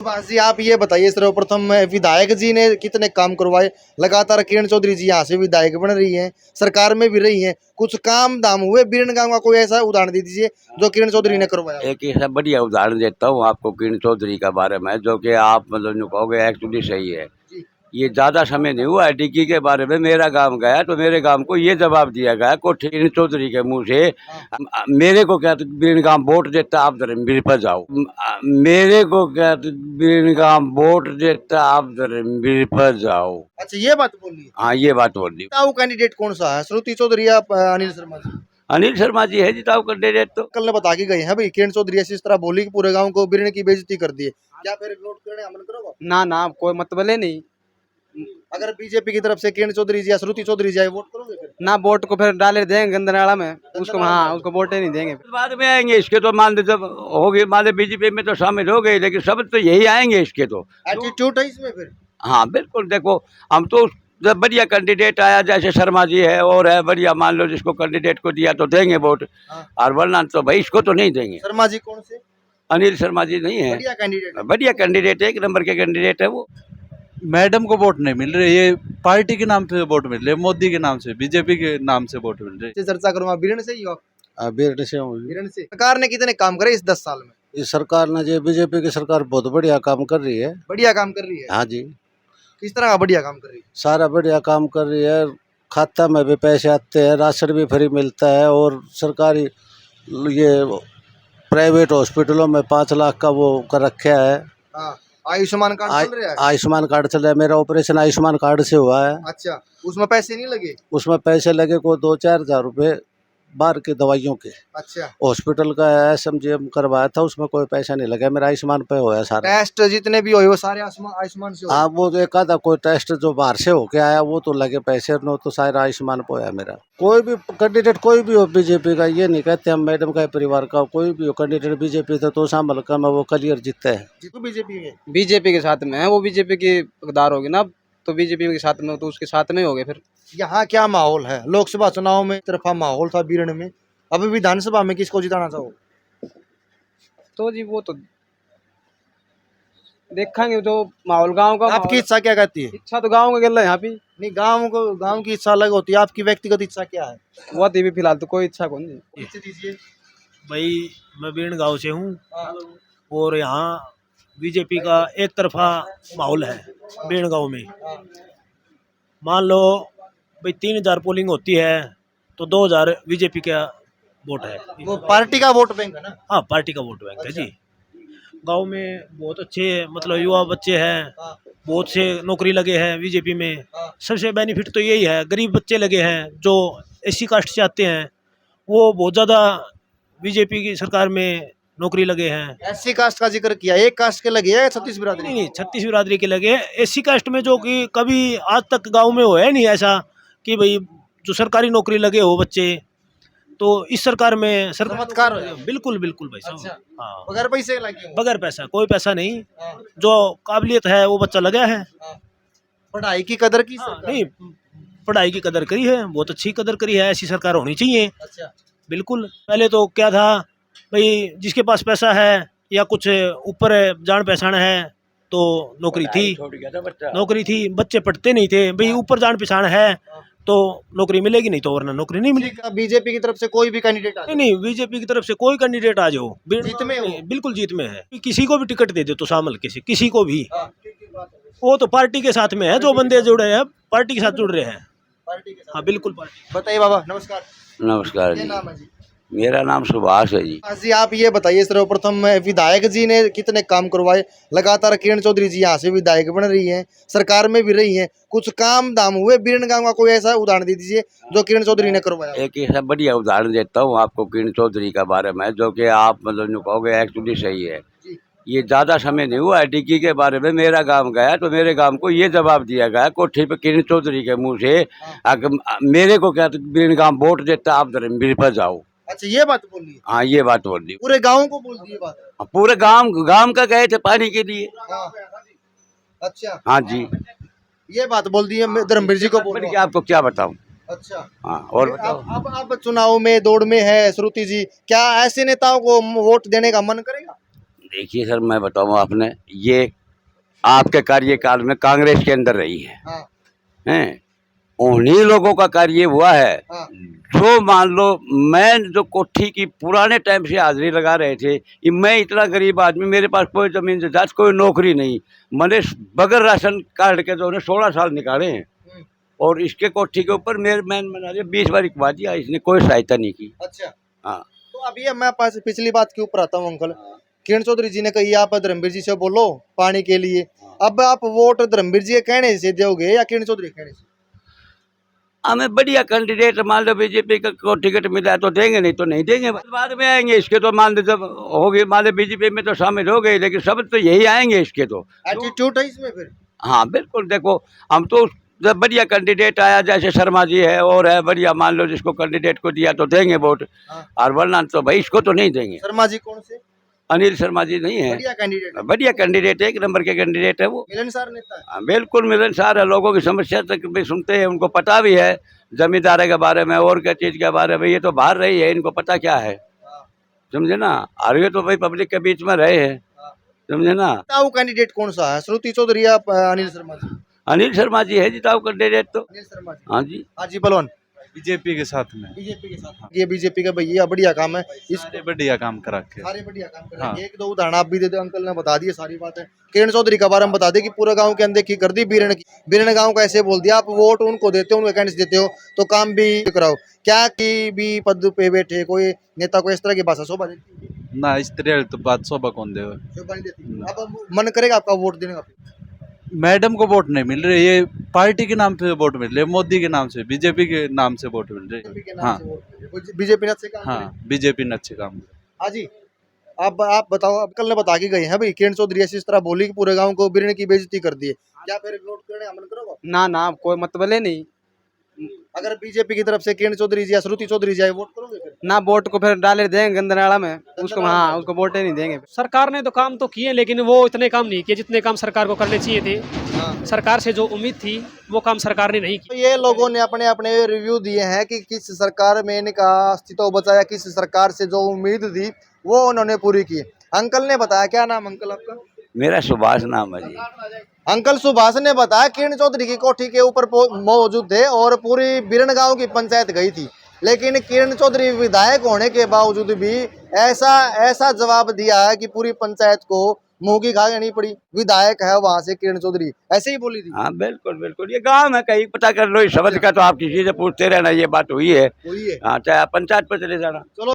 जी आप ये बताइए सर्वप्रथम विधायक जी ने कितने काम करवाए। लगातार किरण चौधरी जी यहाँ से विधायक बन रही हैं, सरकार में भी रही हैं, कुछ काम धाम हुए बीरन गांव का कोई ऐसा उदाहरण दे दीजिए जो किरण चौधरी ने करवाया। एक ऐसा बढ़िया उदाहरण देता हूँ आपको किरण चौधरी का बारे में, जो कि आप मतलब यूँ कहोगे एक्चुअली सही है। जी। ये ज़्यादा समय नहीं हुआ है डिग्गी के बारे में मेरा गांव गया तो मेरे गांव को ये जवाब दिया गया को किरण चौधरी के मुंह से मेरे को क्या बीरन गांव वोट देता आप धर्मवीर पर जाओ। मेरे को क्या बीरन गांव वोट देता आप धर्मवीर पर जाओ। अच्छा ये बात बोलिए। हाँ ये बात बोल दी। वो कैंडिडेट कौन सा है, श्रुति चौधरी या अनिल शर्मा जी? अनिल शर्मा जी है जिताओ कैंडिडेट। तो कल ने बता के गए हैं भाई किरण चौधरी ऐसी इस तरह बोली कि पूरे गांव को बीरन की बेइज्जती कर दी है। क्या फिर वोट करने अमल करोगे? ना ना कोई मतलब नहीं। अगर बीजेपी की तरफ से किरण चौधरी जी या श्रुति चौधरी जी वोट करोगे फिर? ना वोट को फिर डाले देंगे गंदनाला में उसको। हाँ उसको वोट ही नहीं देंगे। बाद में आएंगे इसके तो मान जब हो गए मान बीजेपी में तो शामिल हो गए लेकिन सब तो यही आएंगे इसके तो। एटीट्यूड है इसमें फिर। हाँ बिल्कुल देखो हम तो जब बढ़िया कैंडिडेट आया जैसे शर्मा जी है और है बढ़िया मान लो जिसको कैंडिडेट को दिया तो देंगे वोट। हाँ। और वरना तो भाई इसको तो नहीं देंगे। शर्मा जी कौन से? अनिल शर्मा जी नहीं है, बढ़िया कैंडिडेट है। बढ़िया कैंडिडेट है, एक नंबर के कैंडिडेट है वो। मैडम को वोट नहीं मिल रही, ये पार्टी के नाम पे वोट मिल रहे, मोदी के नाम से, बीजेपी के नाम से वोट मिल रही। चर्चा करूंगा बीरन से ही हो? बीरन से हूँ। बीरन से। सरकार ने कितने काम करे इस 10 साल में? इस सरकार ने जो बीजेपी की सरकार बहुत बढ़िया काम कर रही है। बढ़िया काम कर रही है। हाँ जी। किस तरह का बढ़िया काम कर रही है? सारा बढ़िया काम कर रही है, खाता में भी पैसे आते हैं, राशन भी फ्री मिलता है और सरकारी ये प्राइवेट हॉस्पिटलों में 5 लाख का वो कर रखा है। हाँ, आयुष्मान कार्ड चल रहा है। आयुष्मान कार्ड चल रहा है, मेरा ऑपरेशन आयुष्मान कार्ड से हुआ है। अच्छा उसमें पैसे नहीं लगे? उसमें पैसे लगे को 2-4 हजार रुपये बाहर की दवाइयों के। अच्छा हॉस्पिटल का SMGM करवाया था, उसमें कोई पैसा नहीं लगा, मेरा आयुष्मान पे हुआ है सारा। टेस्ट जितने भी हुए वो सारे आयुष्मान से हुए? हाँ वो एक आधा कोई टेस्ट जो बाहर से होके आया वो तो लगे पैसे, नो तो सारा आयुष्मान पे होया मेरा। कोई भी कैंडिडेट कोई भी हो बीजेपी का, ये नहीं कहते हम मैडम का परिवार का, कोई भी हो कैंडिडेट बीजेपी से तो शामिल का में वो क्लियर जीतता है। बीजेपी के साथ में है वो, बीजेपी की हकदार होगी ना तो बीजेपी के साथ में तो उसके साथ में ही होगे। फिर यहाँ क्या माहौल है? लोकसभा चुनाव में तरफा माहौल था बीरन में, अभी विधानसभा में किसको जिताना चाहो? तो जी वो तो देखेंगे तो माहौल गांव का। आपकी इच्छा क्या कहती है? इच्छा तो गांव का गल है यहाँ पे नहीं, गांव की इच्छा अलग होती है, आपकी व्यक्तिगत इच्छा क्या है? वो भी फिलहाल तो कोई इच्छा कौन नहीं। दीजिए भाई मैं बीरन गांव से हूँ और यहाँ बीजेपी का एक तरफा माहौल है बीरन गांव में। मान लो भाई 3000 पोलिंग होती है तो 2000 बीजेपी का वोट है। वो पार्टी का वोट बैंक है ना? हाँ पार्टी का वोट बैंक है जी। गांव में बहुत अच्छे मतलब युवा बच्चे हैं, बहुत से नौकरी लगे हैं बीजेपी में। सबसे बेनिफिट तो यही है, गरीब बच्चे लगे हैं जो SC कास्ट से आते हैं वो बहुत ज़्यादा बीजेपी की सरकार में नौकरी लगे हैं। SC कास्ट का जिक्र किया, एक कास्ट के लगे है 36 बिरादरी? नहीं 36 बिरादरी के लगे। SC कास्ट में जो कि कभी आज तक गांव में हुआ है नहीं ऐसा कि भाई जो सरकारी नौकरी लगे हो बच्चे, तो इस सरकार में चमत्कार हो। बिल्कुल बिल्कुल भाई साहब। अच्छा। हाँ बगैर पैसे लगे हो? बगैर पैसा, कोई पैसा नहीं, जो काबिलियत है वो बच्चा लगा है। पढ़ाई की कदर की हाँ, सरकार? नहीं पढ़ाई की कदर करी है, बहुत अच्छी कदर करी है, ऐसी सरकार होनी चाहिए। अच्छा बिल्कुल। पहले तो क्या था भाई जिसके पास पैसा है या कुछ ऊपर जान पहचान है तो नौकरी थी, बच्चे पढ़ते नहीं थे भाई, ऊपर जान पहचान है तो नौकरी मिलेगी, नहीं तो वरना नौकरी नहीं मिलेगी। बीजेपी की तरफ से कोई भी कैंडिडेट नहीं बीजेपी की तरफ से कोई कैंडिडेट आ जाओ जीत में हो? बिल्कुल जीत में है। किसी को भी टिकट दे दो तो शामिल किसी को भी, वो तो पार्टी के साथ में है, जो बंदे जुड़े हैं पार्टी के साथ जुड़ रहे हैं। हाँ बिल्कुल पार्टी। बताइए बाबा नमस्कार। नमस्कार क्या जी, नाम है जी? मेरा नाम सुभाष है जी। जी आप ये बताइए सर्वप्रथम विधायक जी ने कितने काम करवाए। लगातार किरण चौधरी जी यहाँ से विधायक बन रही हैं, सरकार में भी रही हैं, कुछ काम धाम हुए बीरन गांव का कोई ऐसा उदाहरण दे दीजिए जो किरण चौधरी ने करवाया। एक ऐसा बढ़िया उदाहरण देता हूँ आपको किरण चौधरी का बारे में, जो कि आप मतलब यूँ कहोगे एक्चुअली सही है। ये ज़्यादा समय नहीं हुआ है डिग्गी के बारे में मेरा गांव गया तो मेरे गांव को ये जवाब दिया गया कोठी पे किरण चौधरी के मुंह से मेरे को क्या बीरन गांव वोट देता आप धर्मवीर पर जाओ। अच्छा ये बात बोली? हाँ ये बात बोल दी, पूरे गाँव को बोल दी ये बात? पूरे गांव का गए थे पानी के लिए। अच्छा हाँ जी ये बात बोल दी है, धर्मवीर जी को बोल। आपको क्या बताऊँ। अच्छा हाँ और बताओ। अब चुनाव में दौड़ में है श्रुति जी, क्या ऐसे नेताओं को वोट देने का मन करेगा? देखिए सर, मैं बताऊं आपने, ये आपके कार्यकाल में कांग्रेस के अंदर रही है, हाँ हैं? उन्हीं लोगों का कार्य हुआ है हाँ जो, मान लो, मैं जो कोठी की पुराने टाइम से हाजिरी लगा रहे थे, ये मैं इतना गरीब आदमी, मेरे पास कोई जमीन जायदाद, कोई नौकरी नहीं, मैंने बगैर राशन कार्ड के जो 16 साल निकाले हैं, और इसके कोठी के ऊपर मेरे मैन बना दिया, 20 बार इकवा दिया, इसने कोई सहायता नहीं की। अच्छा। हाँ, तो अभी अब मैं पास पिछली बात के ऊपर आता हूँ अंकल। किरण चौधरी जी ने कही आप धर्मवीर जी से बोलो पानी के लिए, अब आप वोट धर्मवीर जी के कहने से दोगे या किरण चौधरी के कहने से? हमें बढ़िया कैंडिडेट, मान लो बीजेपी को टिकट मिला है तो देंगे, नहीं तो नहीं देंगे, बाद में आएंगे इसके तो, मान लो जब होगी, मान लो बीजेपी में तो शामिल हो गए, लेकिन सब तो यही आएंगे इसके तो। एटीट्यूड है इसमें फिर। हाँ बिल्कुल, देखो हम तो जब बढ़िया कैंडिडेट आया, जैसे शर्मा जी है और है बढ़िया, मान लो जिसको कैंडिडेट को दिया तो देंगे वोट, हाँ। और वरना तो भाई इसको तो नहीं देंगे। शर्मा जी कौन से? अनिल शर्मा जी नहीं है, बढ़िया कैंडिडेट है। बढ़िया कैंडिडेट है, एक नंबर के कैंडिडेट है वो। मिलनसार नेता है। हाँ, बिल्कुल मिलनसार है, लोगों की समस्या तक भी सुनते हैं, उनको पता भी है जमींदारी के बारे में और क्या चीज़ के बारे में, ये तो बाहर रही है, इनको पता क्या है, हाँ, समझे ना, और ये तो भाई पब्लिक के बीच में रहे हैं, हाँ। समझे ना। बताओ कैंडिडेट कौन सा है, श्रुति चौधरी या अनिल शर्मा जी? अनिल शर्मा जी है जिताऊ कैंडिडेट तो। अनिल शर्मा जी। हाँ जी, हाँ जी बलवान। बीजेपी के साथ में बीजेपी के साथ, ये बीजेपी का भैया बढ़िया काम है, इस सारे बढ़िया काम करा के। सारे बढ़िया काम कर रहे हाँ। हैं। एक दो उदाहरण आप भी दे दो, अंकल ने बता दिए सारी बातें। किरण चौधरी का बारे में बता दे कि पूरा गांव के अनदेखी कर दी बीरण की, बीरण गांव का ऐसे बोल दिया, आप वोट उनको देते हो, उनको कैंडिडेट देते हो तो काम भी कराओ, क्या कि भी पद पे बैठे कोई नेता को इस तरह की भाषा शोभा देती है? ना इस तरह तो बात शोभा कौन देवे। शोभा नहीं देती। अब मन करेगा आपका वोट देने का? मैडम को वोट नहीं मिल रही, ये पार्टी के नाम पे वोट मिल रहे, मोदी के नाम से, बीजेपी के नाम से वोट मिल रहे। बीजेपी के नाम हाँ से वोट दे दे। बीजेपी ने अच्छे काम करे। हाँ, बीजेपी ने अच्छे काम करे। हाँ जी, आप बताओ, अब कल ने बता के गए हैं भाई किरण चौधरी ऐसी इस तरह बोली कि पूरे गांव को बीरण की बेइज्जती कर दी है, क्या फिर वोट करने का मन करोगे? ना ना कोई मतलब नहीं, अगर बीजेपी की तरफ से किरण चौधरी जी या श्रुति चौधरी जी आए, वोट करोगे फिर? ना वोट को फिर डाले देंगे गंदनाला में उसको, हाँ उसको वोट ही नहीं देंगे। सरकार ने तो काम तो किए, लेकिन वो इतने काम नहीं किए जितने काम सरकार को करने चाहिए थे। हाँ। सरकार से जो उम्मीद थी वो काम सरकार ने नहीं तो किया। ये लोगों ने अपने अपने रिव्यू दिए हैं कि किस सरकार में इनका अस्तित्व बचाया, किस सरकार से जो उम्मीद थी वो उन्होंने पूरी की। अंकल ने बताया, क्या नाम अंकल आपका? मेरा सुभाष नाम है जी। अंकल सुभाष ने बताया किरण चौधरी की कोठी के ऊपर मौजूद थे और पूरी बीरण गांव की पंचायत गई थी, लेकिन किरण चौधरी विधायक होने के बावजूद भी ऐसा जवाब दिया है कि पूरी पंचायत को मुंह की खानी पड़ी। विधायक है वहां से किरण चौधरी, ऐसे ही बोली थी। हाँ बिल्कुल बिल्कुल, ये गांव है, कहीं पता कर लो, इस शब्द का तो आप किसी से पूछते रहना, ये बात हुई है। वही है। हाँ, चाहे आप पंचायत पर चले जाना। चलो